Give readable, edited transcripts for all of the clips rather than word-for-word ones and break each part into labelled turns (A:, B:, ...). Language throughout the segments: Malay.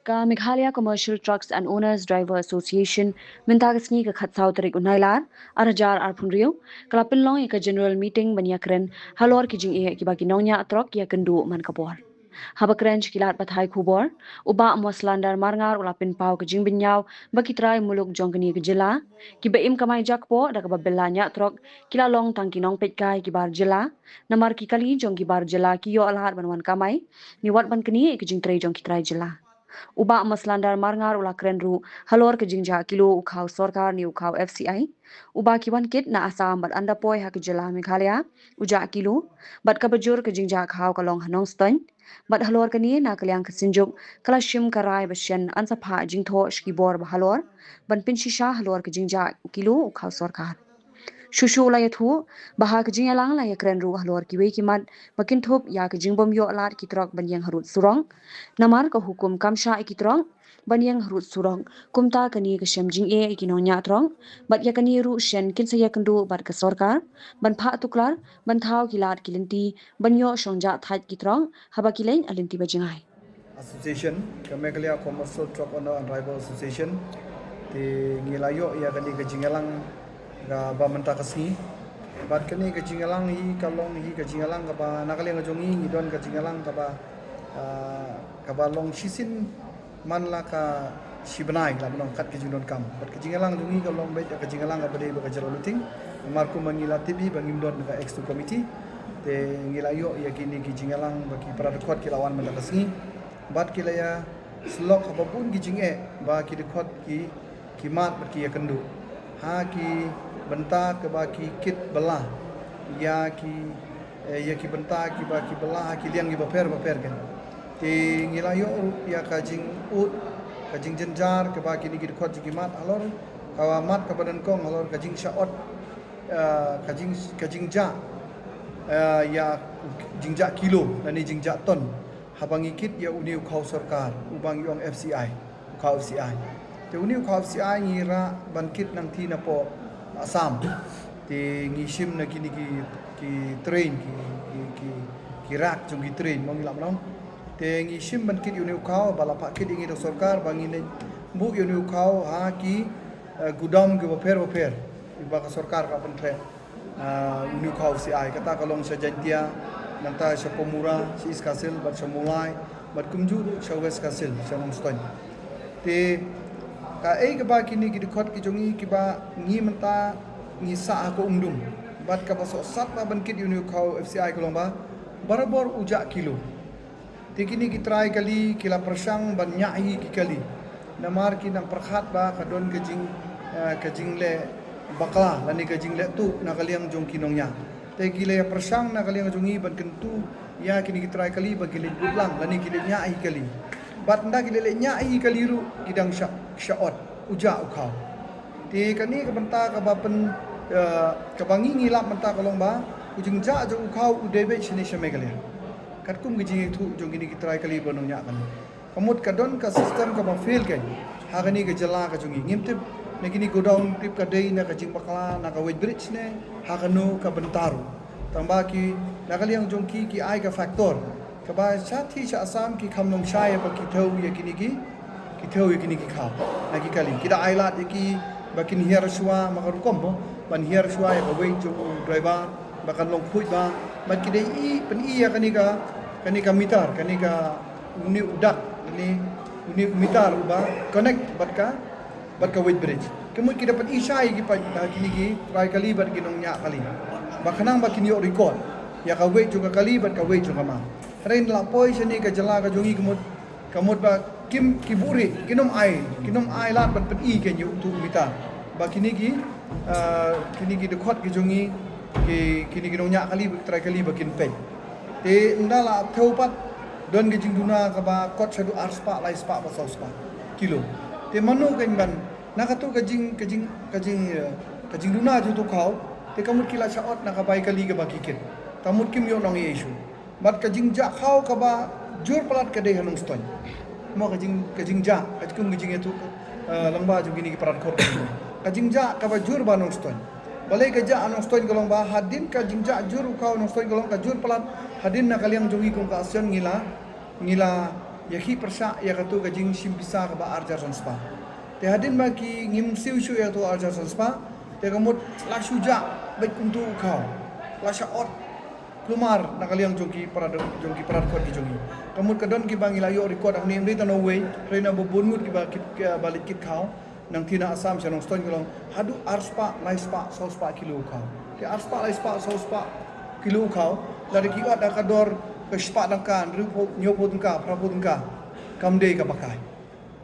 A: Ka Meghalaya Commercial Trucks and Owners Driver Association mintagasni ka khatsau tarik unailar arajar arpunriu kalapinlong ka general meeting banyakren halor kijing ki bagi nonya atrok ya kendu man kapor. Habakren kilat bathai kubor uba moslandar marngar ulapin pau kijing binyaw bagi trai muluk jongkeni ke jela ki beim kamai jakpo da ka babelanya atrok kilalong tangkinong petkai ki bar jela namar ki kali jong ki bar jela ki yo alhat banwan kamai ni wat ban kini kijing trai jong ki trai jela. Uba maslandar marngar ula krenru halor ke jingja kilo ukhaw sorkar ni ukhaw FCI uba kiwan kit na asam bat anda poi hak jela Meghalaya uja kilo bat kabajur ke jingja khaw kalong hanong ston bat halor kani na kalyang kesinjuk kalashim karai basyan ansapha jingtho shkibor halor ban pinshisha halor ke jingja kilo ukhaw sorkar Shushu la yathu baha kejing alang la yakren ru halor kiwe kimat makin thop ya kejing bom yo alat kitrok banyang harut surong namar ka hukum kamsha ikitrong banyang harut surong kumta kani ka shamjing e ikinonya trong bat ya kani ru shen kin saya kendu bat ka sorkar ban pha tuklar ban thau kilat kilinti banyo shongja that kitrong haba kilen alinti bajingai
B: Association, Meghalaya Commercial Truck Owner and Driver Association, di ngilayo ya kani kejingalang ga ba menta kasni, bat kani kejingalang hi kalong hi kejingalang ga ba nakali ngajongi ngidon kejingalang ga ba long shisin man la ka shibanai la long kat kejingdon kam, bat kejingalang jongi ga long bet kejingalang ga bade ba kajalaluting, marku mangila tibi bangimdon ga exto committee, di ngilayo ya kini kejingalang bagi para rekod kilawan menta kasni. Bat kilaya slok apapun kijing ba ki dekot ki mat ki ya kendu ha ki benta ke ba ki kit belah ya ki benta ki ba ki belah ki liang ki baper kan ti ngilayo ya kajing ut kajing jenjar ke ba ki ni ki dekot ki mat alor kawamat ke badan kong alor kajing syaot kajing ja ya jingja kilo dan ni jingja ton habang ikit ya uni ukhaw sorkar ubang yung FCI ukhaw FCI te uni ukhaw FCI ngira bankit nang tina po Assam te ngishim na kini ki train ki rak jung ki train mong ilam long te ngishim bankit uni ukhaw balapa kit ingi do sorkar bangin bu uni ukhaw ha ki gudam ke baper iba ka sorkar ka pentre uni ukhaw FCI kata kalong sa jantia nanta sa Pomura, si Iskasil, bat sa Mulay, bat kumjud sa West Kasil, sa Nongstoy. Te, ka ay kaba kini kidikot kijongi kiba ngi menta ngi sa ako umdum. Bat kaba so sat na bankit yun yung kau FCI kolong ba, barabor uja kilo. Te kini kitry kali kila persyang ban nyahi kikali. Namar kinang perkhat ba kadon kajing le bakla lani kajing le tu nakaliang jong kinongnya. Te gila persang na kali ngajongi ban kentu ya kini kitrai kali bagi le gudlang lani kile nya kali bat nda kile nya kali ru kidang syaot uja ukau te kani ke benta ka bapen ke bangi ngilap menta kolong ba ujung ja jo ukau udebe sini Meghalaya kat kum gijing tu jong kini kitrai kali banung nya kan kamut kadon ka sistem ka ba fail kan ha kani ke jela ka jongi ngimtip Nagini go down trip ka day na kajing bakla na ka weight bridge ne hakano ka bentaru tambaki nakali ang jongki ki ai ka factor ka ba sathi sa asam ki khamnong shaya ba ki thau ya kini ki thau ya kini ki kha nagi kali kida ailat ki ba kin hier shwa makarukom bo ban hier shwa ya ka weight jo driver ba kan long khui ba ki dei i pen i ya kani ka mitar kani ka uni udak ni uni mitar ba connect bat ka weight bridge. Kemudian kita dapat isai kini try kali bat ginong nya kali. Bakanang bakin yo record. Ya ka weight juga kali bat ka weight juga ma. Rain la poi sini ka jala ka jongi kamut ba kiburi kinom ai lat bat pen i ken yo tu mita. Ba kini ki dekot ki jongi kini ginong nya kali try kali bakin pe. Te ndala theupat don gijing duna ka ba kot sadu arspa lai spa ba spa kilo. Te manu kan ban nakatu kajing duna ju tu kau te kamut kila saot nakabai kali ke bakikit kamut kim yo nong yesu bat kajing ja kau ka ba jur pelat ka de hanong ston mo kajing ja kajkum kajing itu lamba ju gini parat khot kajing ja ka ba jur ba nong ston balai ka ja anong ston golong ba hadin kajing ja jur kau nong ston golong ka jur pelat hadin nakaliang jongi kong ka asion ngila ki persa ya katu ka jing sim bisa ka ba arjar spa te hadin ba ki ngim siu shu ya tu arjar spa te kamut la shuja baik kuntu kau la syaot Lumar nakaliang jongki parad kod ki jongi. Kamut kadon ki bangi layo record ang name data no way. Rena bobunmut ki balik kit kau. Nang tina asam siya nong stone kilong. Hadu arspa, laispa, sauspa kilo kau. Ki arspa, laispa, sauspa kilo kau. Dari ki ada kador kespa dangkan, rupo nyopot ka, prapot ka. Kamde ka pakai.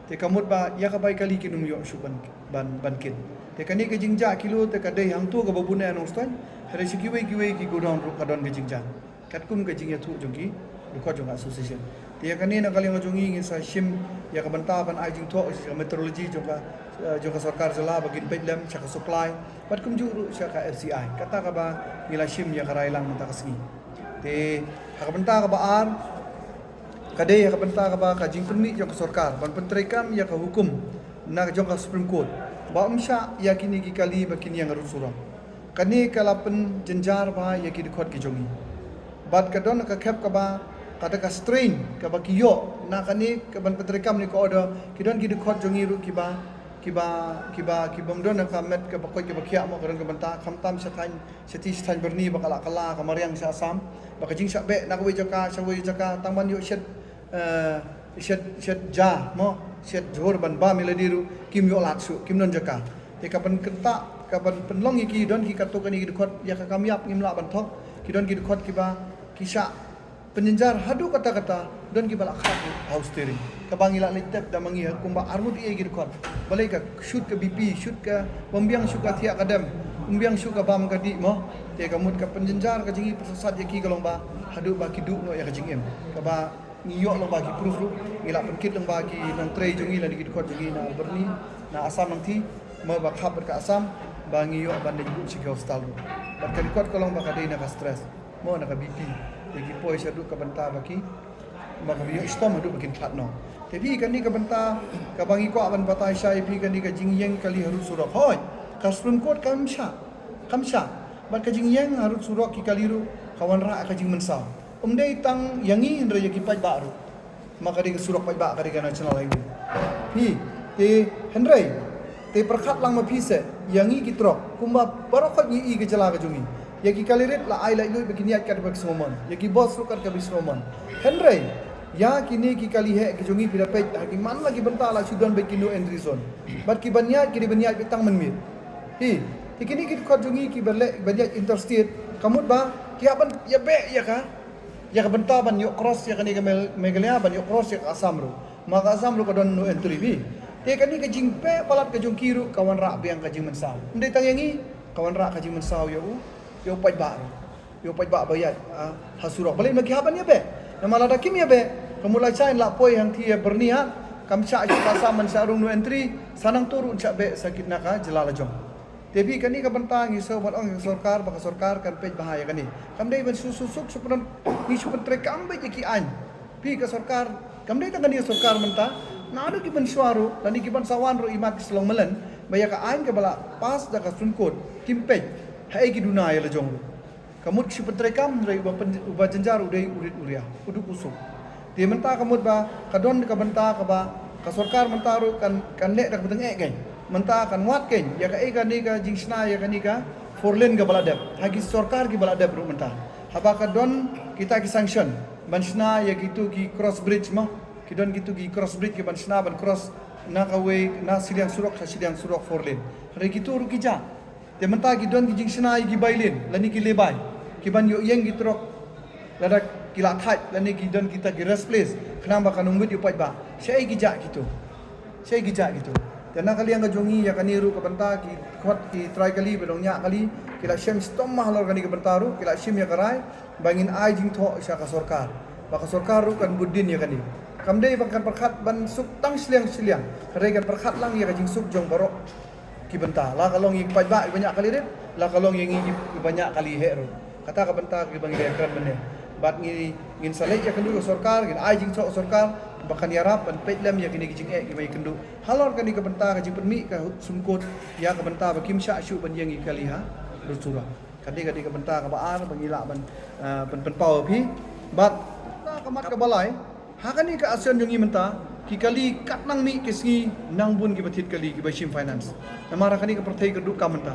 B: Te kamut ba ya ka bai kali kinum yo shuban ban kit. Te kani ke jingja kilo te kadai hang tu ka babuna nong stone. Hari si kiwai ki godon ru kadon ke jingjang. Kat kum ke jingya tu jongki ko jong association. Dia kani nak kali ngajongi ngin sa shim ya ka banta ban ai jing to meteorologi jongka sarkar jala bagin pedlam cha ka supply. Pat kum juru cha ka FCI. Kata ka ba ngila shim ya ka railang mata kasngi. Te ka banta ka ba ar kadai ya ka banta ka ba ka jing penni jong ka sarkar ban pentrekam ya ka hukum na jong ka Supreme Court. Ba umsha ya kini ki kali bakini yang arut surah. Kani kalapan jenjar ba ya ki dikot ki jongi. Bat kadon ka khep ka ba kada ka strain ka ba kiyo na kani ka ban petrekam ni ko order ki don ki dikot jongi ru ki bom don ka met ka ba ko ki ba khia mo kadon ka banta kham tam sa than berni ba kala mariang sa asam ba ka jing sa be na ko jaka tangman yo shet ja mo shet jor ban ba miladiru kim yo lat su kim non jaka te ka ban kenta kaban penlong ki don ki kato kani ki dikot ya ka kamiap ngimla bantok ki don ki dikot ki ba kisha penjenjar hadu kata-kata don ki bala khat house steering ka bangila letep da mangi kumba armud e ki dikot balai ka shoot ka BP shoot ka bombiang shoot ka thia kadam umbiang shoot ka bam ka di mo te ka mut ka penjenjar ka jingi persasat ya ki kalong ba hadu ba ki du no ya ka jingem ka ba ngiyok lo ba ki proof lu ngila penkit long ba ki nang tray jongi la di ki dikot jongi na berni na asam nang thi ma ba khap ka asam bangi yo banding bu si kau stalu. Bakal kuat kalau baka day naka stress. Mo naka BP. Lagi poy sa du ka banta baki. Maka biyo istom adu bakin khat no. Tapi kani ka banta ka bangi ko aban batay siya ipi kani ka jingyeng kali harus surok. Hoy, ka Supreme Court kamsha. Bat ka jingyeng harus surok ki kaliru kawan ra ka jing mensaw. Umday tang yangi indra yaki paj baru. Maka di surok paj ba ka di national highway. Hi, Henry te perkhat lang mapise yangi kitrok kumba barokot ni i gejala ka jungi yaki kalirit la ai lai lui begini at bak somon yaki boss rukat ka bisomon henry ya kini ki kali he ki jungi pira pej haki man lagi benta la sudon bekino endrison bat ki banyat ki banyat bitang menmit hi kini ki khot jungi ki berle banyat interstate kamut ba ki aban ya be ya ka benta ban yo cross ya kani ka megalia ban yo cross ya asam ro maka asam ro ka don no entry bi te kani ka jingpe palat ka jong kiru kawan rak biang ka jing mensaw ndai tang yangi kawan rak ka jing mensaw yo paj ba bayat hasurok balai magi haban ya be nama lada kim ya be kamulai chain la poi hang thi berniat kam cha sa man sarung no entry sanang turu cha be sakit naka jelala jong tebi kani ka bantang iso bat ong sarkar baka sarkar kan pej bahaya kani kam dai ban susuk supran ni supran trek kam be ki an pi ka sarkar kam dai tang kani sarkar menta nado ki ban suaru lani ki ban sawan ro imat selong melen baya ka ain ke bala pas da ka sunkot kimpej hai ki duna ya lejong kamut si petrekam rai uba jenjar udai urit uria udu kusuk dia menta kamut ba kadon ka benta ka ba ka sarkar menta ro kan le dak beteng gen menta kan wat ken ya ka ka ni ka jingsna ya ka ni ka forlen ka baladap hagi sarkar ki baladap ro menta haba ka don kita ki sanction bansna ya gitu ki cross bridge mah kidon gitu gi cross bridge ke ban sna ban cross na kawe na sidiang surok forlen re gitu ru kija te menta kidon gi jing sna gi bailin lani ki lebai ki ban yo yeng gitrok lada kila thai lani kidon kita gi rest place khna ba kanung mit yu paj ba sei gija gitu te na kali ang jongi ya kaniru ka banta ki khot ki try kali belong nya kali kila shem stom mahlor kani ka bentaru kila shem ya karai bangin ai jing tho sya ka sarkar ba ka sarkar ru kan budin ya kani kamdei bangkan perkhat ban suk tang siliang regan perkhat lang ya kajing suk jong barok ki benta la kalong yi paj ba banyak kali rit la kalong yi banyak kali he ro kata ka benta ki bangi kran mene bat ngin salai ya kendu sarkar ngin ai jing sok sarkar bakan yarap ban pedlam ya kini jing ki mai kendu halor kani ka benta ka jing permi ka sumkot ya ka benta ba kim sha shu ban yang ki kali ha rusura kadi ka benta ka ba ar bangila ban pen power pi bat ka mat ka balai hakani ka ASEAN jongi menta ki kali kat nang mi kisngi nang bun ki batit kali ki bashim finance namara kani ka pertai ka duk ka menta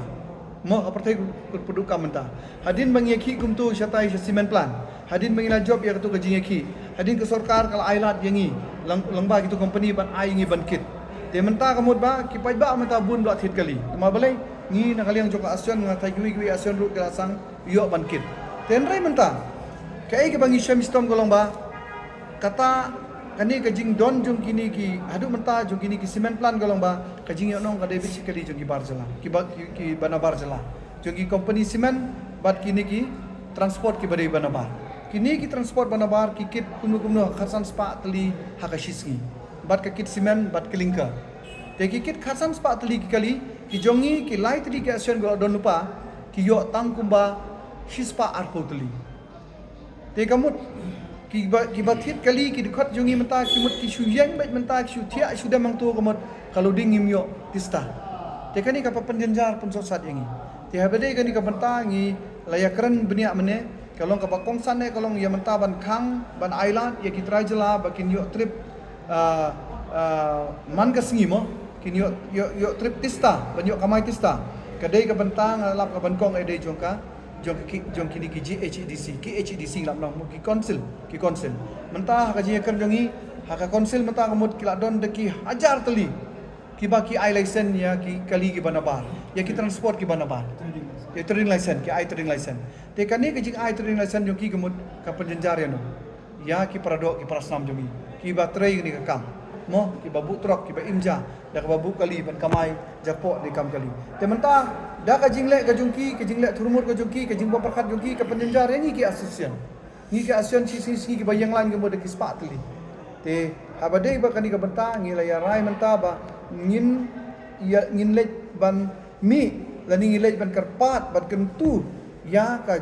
B: mo ka pertai ka duk ka menta hadin bangi ki kumtu syatai simen plan hadin bangi la job ya tu ka jingi ki hadin ke sarkar kala ailat yangi langba gitu company ban ai ngi ban kit te menta kamut ba ki pai ba menta bun bla thit kali ma balai ngi na kali yang joka ASEAN nga thai kui ASEAN ru ka sang yo ban kit ten rai menta kai ke bangi samistom golong ba kata kani kajing don jung kini ki hadu menta jung kini ki cement plan golong ba kajing yo nong ka debit kali jung ki barjala ki bana barjala jung ki company cement bat kini ki transport ki badai bana bar kini ki transport bana bar ki kit kunu kharsan spa tali hakashisgi bat ka kit cement bat kelingka te ki kit kharsan spa tali ki kali ki jongi ki lai tali ki ASEAN go don lupa ki yo tang kumba hispa arpo tali te kamut ki batit kali ki dekat jongi menta ki mut ki syuyang baik menta ki syutia sudah mangtu kamut kalau dingim yo tista te kani ka penjenjar pun sosat yangi te habade kani ka menta ngi layakran benia mene kalong ka kongsan ne kalong ya menta ban khang ban island ya ki trajela bakin yo trip man ka singi mo kin yo trip tista ban yo kamai tista kadai ka bentang lap ka bankong ede jongka jong kini ki GHEDC lap nang ki council menta ka ji kan jongi haka council menta kamut ki ladon de ki hajar teli ki baki I license ya ki kali ki banabar ya ki transport ki banabar ya trading license ki I trading license te kani ki jing I trading license jong ki kamut ka penjenjar ya no ya ki parado ki parasnam jongi ki baterai ni ka kam mo ki babu trok ki ba imja dak babu kali ban kamai japo ni kam kali te menta da ka jingle ka jungki ka jingle turmur ka jungki ka jingbo perkat jungki ka penjenjar ni ki ASEAN ni ki ASEAN si ki bayang lan ke mod ki spatli te habade ba kani ka benta ngila ya rai menta ba ngin lej ban mi lani ngilej ban karpat ban kentu ya ka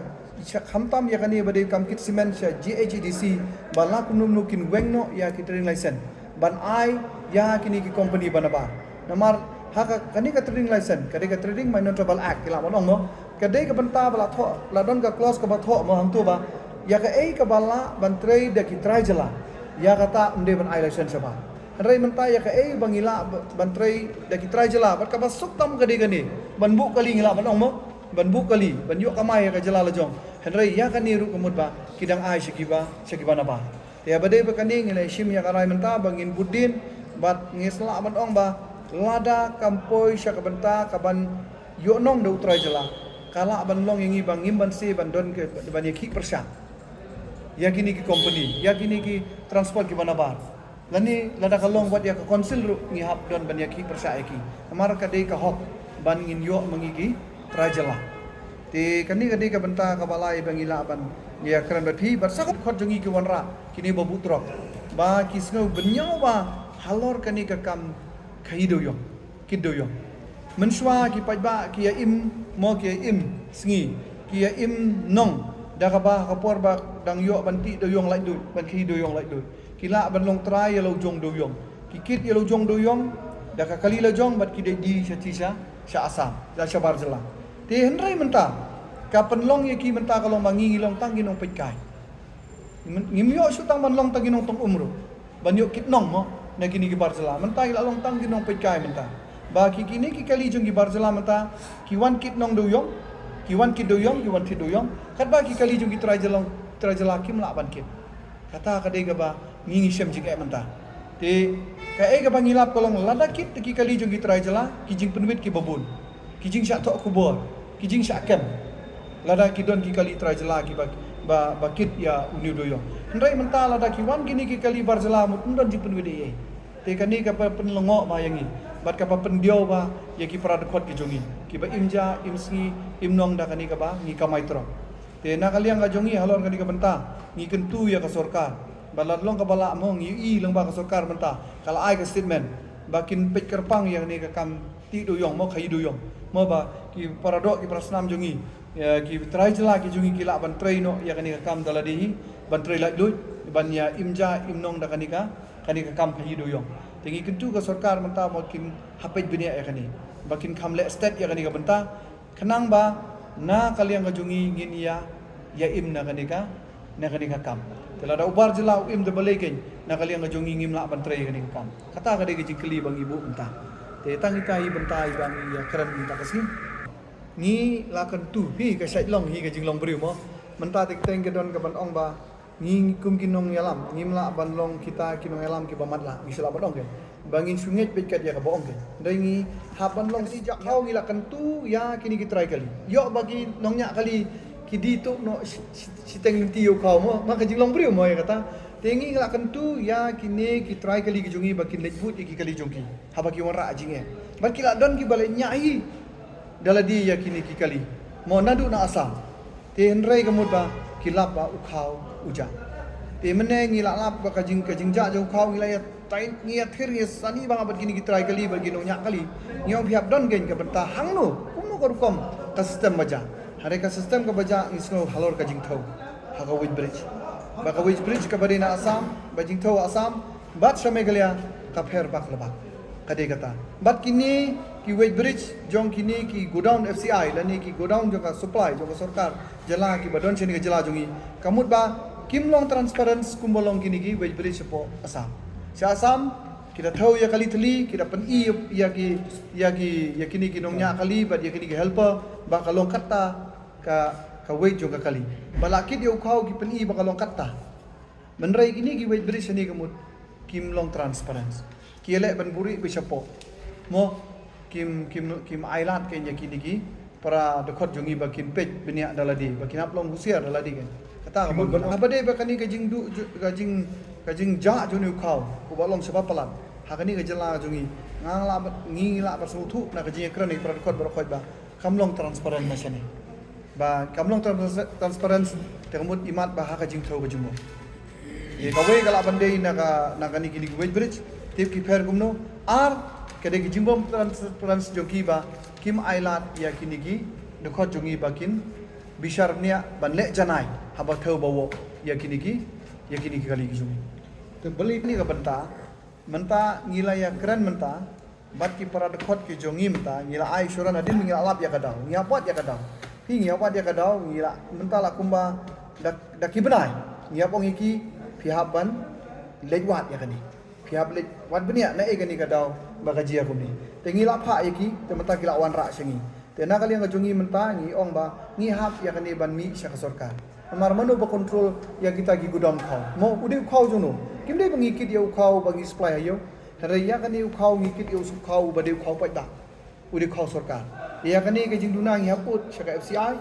B: khamtam ya kani bade kam kit cement sha GHEDC bala kunum nukin wengno ya ki trading license ban ai ya kini ki company banaba namar haka kani ka trading license kadi ka trading minor trouble act kila monong mo kadi ka benta bala tho la don ka close ka ba tho mo hang tu ba ya ka ei ka bala ban trade da ki try jala ya kata unde ban ai license ba rai menta ya ka ei bangila ban trade da ki try jala bat ka ba suk tam kadi kani ban bu kali ngila monong mo ban bu kali ban yo kamai ka jala la jong henry ya kani ru kumut ba kidang ai shikiba na ba te abade ba kani ngila shim ya karai menta bangin budin bat ngisla ban ong ba lada kampoi syakabenta kaban yo nong do utrai jela kala ban long yangi bang ngimban si ban don ke ban yaki persyak yakini ki company yakini ki transport ki banabar lani lada kalong buat ya ka konsil ru ngihap don ban yaki persyak yaki amar ka dei ka hok ban ngin yo mangigi trajela te kani ka dei ka benta ka balai bangila ban ya kran bat phi bat sakot khot jongi ki wanra kini babu trok ba kisngau benyau ba halor kani ka kam kaidoyo kidoyo menswa ki pajba ki ya im mo ki ya im sngi ki ya im nong da ka ba ka por ba dang yo banti doyong lai du ban ki doyong lai du kila ban long trai ya lo jong doyong ki kit ya lo jong doyong da ka kali la jong bat ki de di sha asam da sha barjala te henrai menta ka penlong ya ki menta kalong mangi ngilong tang ginong pekai ngimyo su tang ban long tang ginong tong umro ban yo kit nong mo na kini ki barjala menta ila long tang ginong pekai menta ba ki kini ki kali jong ki barjala menta ki wan kit nong doyong ki wan kit doyong kat ba ki kali jong ki trajala ki mla ban kit kata ka de ga ba ngingi shem jing menta te ka e ga ba ngilap kolong lada kit ki kali jong ki trajala ki jing penwit ki babun ki jing syak tok kubur ki jing syak kem lada ki don ki kali trajala ki ba kit ya uni doyong ndai menta lada ki wan kini ki kali barjala mut ndon jing penwit e te kani ka penlongo ma yangi bat ka pendio ba ya ki pradkhot ki jongi ki ba imja imsi imnong da kani ka ba ngi kamai tro te na kaliang ka jongi halon kani ka benta ngi kentu ya ka sorkar balat long ka bala mo ngi i long ba ka sorkar benta kala ai ka statement bakin pek kerpang yang ni ka kam ti doyong mo khai doyong mo ba ki parado ki prasnam jongi ya ki trai jela ki jongi ki la ban trai no ya kani ka kam daladi ban trai la doi ban ya imja imnong da kani ka kam khai doyong tengi kentu ka sorkar menta mokin hapej binia ya kani bakin kamle state ya kani ka benta kenang ba na kaliang ka jungi ngin ya im na kani ka na kani ka kam tela da ubar jela im de balai ken na kali ang jongi ngim la ban trai kani ka kam kata ka de ki kli bang ibu benta te tang ita hi benta i bang ya kran benta kasim ni la kan tu hi ka sai long hi ka jing long briu mo menta tek teng ke don ka ban ong ba ni kum kinong yalam ngim la ban long kita kinong yalam ki bamat la bisa la ban ong ke bangin sungai pekat ya ka boong ke ngi haban long si jak kau ngila kan tu ya kini kita try kali yo bagi nongnya kali kidi tu no si teng ti yo kau mo maka jing long briu mo ya kata tengi ngila kan tu ya kini kita try kali ki jungi bagi lejbut ki kali jongki haba ki wara jinge bagi la don ki balai nyai daladi ya kini ki kali mo nadu na asam te henrai kamut ba kilap ba ukhau uja te mene ngila lap ba kajing ja jong khau ngila ya tain ngia thir ya sani bang abad gini kita try kali bagi no nyak kali ngiau pihak don gen ka benta hang no kumo korukom ka sistem baja hare ka sistem ka baja isno halor ka jing thau haga with bridge ba ka with bridge ka barina asam ba jing thau asam bat samegalia ka pher bak lebak kade kata bat kini ki with bridge jong kini ki godown FCI lani ki godown jong ka supply jong ka sarkar jala ki badon sini ka jala jongi kamut ba kimlong transparency kumbolong kini ki with bridge po asam si asam kita tahu ya kali teli kita pen ya kini kinongnya kali bad ya kini ki helper ba kalong kata ka wait jong ka kali balakit ya ukau ki pen ba kalong kata menrai kini ki wait bridge ni kamut kimlong transparency ki elek ban buri bisa po mo kim ailat ken ya kini ki para dekot jongi bakin page benia daladi bakin aplong husia daladi kan kata kamut apa de ba kani kajing ja joni ukau ku balong sebab pelan hakani ka jela jongi ngila bersutu na kajing ekran ni para dekot berkhot ba kamlong transparan masane ba kamlong transparan temut imat ba kajing thau bajumo ye kawai kala bandai na kani kini wait bridge tip ki pher gumno ar kade ki jimbom transparan jogi ba kim ailat ya kini ki dekot jongi bakin bisharnya banle janai haba thau bawo ya kini ki kali ki jongi to beli ni ka menta ngila ya keren menta bat ki para dekot ki jongi menta ngila ai suran adin ngila lap ya kadau ngiapot ya kadau hi ngiapot ya kadau ngila menta la kumba dak ki benai ngiapong iki pihaban lejwat ya kani pihab lejwat benia na e kani kadau bagaji aku ni te ngila pha iki te menta kila wan ra sengi te na kali ngajongi menta ngi ong ba ngi hap ya kani ban mi sya sarkar amar mano ba control ya kita gi gudam khau mo udi khau jono kimde bangikit ya khau bagi supply ayo hare ya kani khau ngikit ya khau ba de khau paida udi khau sarkar ya kani ke jing duna ngi haput sya FCI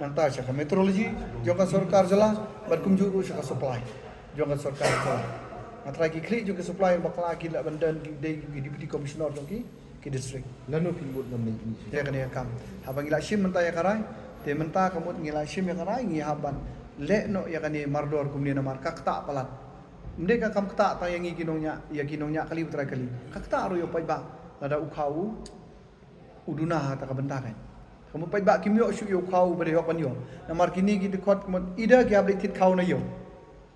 B: nanta sya meteorology joka sarkar jala bat kumjuru sya supply joka sarkar jala matra ki klik juga supply bakla ki la bandan ki deputy commissioner jongki ki district
C: lanu pilbut namni
B: ya kani kam habang ila shim menta ya karai te menta kamut ngila shim ya karai ngi haban le no ya kani mardor kumni na mar kakta palat mde ka kam kta ta yangi kinongnya kali utra kali kakta ro yo pai ba ada ukhau uduna ta ka benta kan kamu pai ba kimyo shu yo khau bare yo pan yo na mar kini ki dekot mot ida ki abli tit khau na yo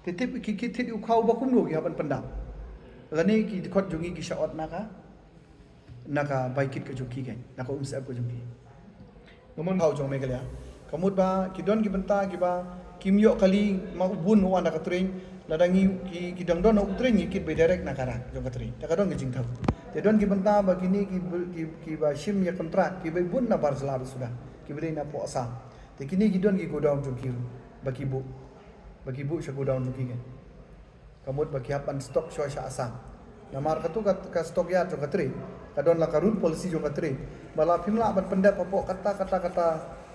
B: titip ki tit ukhau ba kum no ki haban pandam lani ki dekot jongi ki shaot naka baikit ka joki kan naka umsap ka joki namun hau jong megalia kamut ba kidon ki benta ki ba kimyo kali ma ubun wa naka train ladangi ki dangdon na utrain ni kit be direct nakara jong ka train taka don ngijing thau te don ki benta ba kini ki ba shim ya kontrak ki be bun na barzla sudah ki be na po asa te kini ki don ki go down joki bagi bu sya go down joki kan kamut ba ki hapan stok sya asam namar katu ka stok ya jong ka train kadon la karun polisi jong ka train bala pimla ban pendat popok kata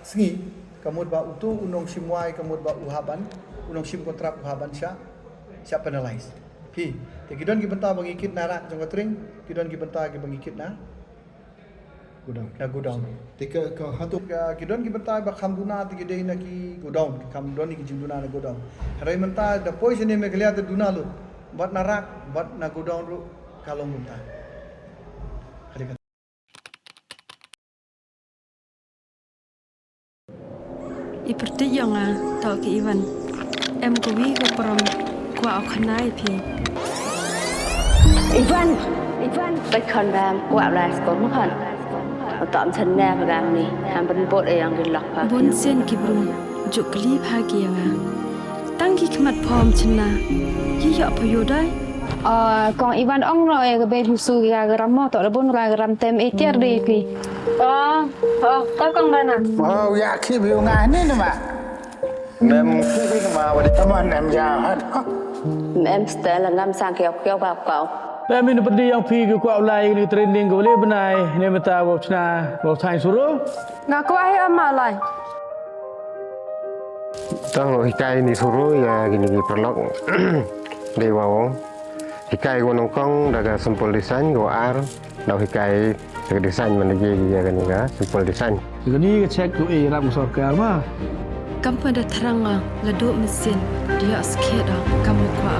B: sengi kamut ba utu unong simwai kamut ba uhaban unong sim kontrak uhaban sya penalize pi te kidon ki benta bangikit narak jong ka train kidon ki benta ki bangikit na godown
C: tika ka hatu
B: kidon ki benta ba khamduna ti gede na ki godown ki khamdon ki jinduna na godown harai menta da poison ne megalia te duna lu bat narak bat na godown ru kalong munta
D: Iperti yang tau ke Iwan em ko wi ko pram kwa au khanai phi
A: Ivanไปคอนแบมกว่าลาสก็มั้งคันตอมฉันแน่พะกามนี่ทำเป็นโปดเองกินหลักพา
D: bon sen ki brum jo kli pha ki yang tang khi khmat phom chna yi ya phayo dai
E: Còn Ivan ông rồi cái bên su gà gram mò tao đã bốn gà gram tem ấy tiệt đi kì có con đây nè
F: ya khi biểu ngài nên mà nem khi mà vậy tâm anh em già hết
E: em sẽ là ngâm sang kẹo kẹo vào cậu
G: Kami dapat yang pi ke kuat ulai ni trending ke boleh benai ni mata bau cina bau sains suruh.
D: ngaku ai ama lai
H: Tang hikai ni suruh ya gini perlok dewa hikai gua nongkong daga sempol desain gua ar dah hikai daga desain mana je dia kan ni sempol desain.
G: Segini ke cek tu ram sorkar mah.
D: kam pada teranga la do mesin dia skeda kamu kwa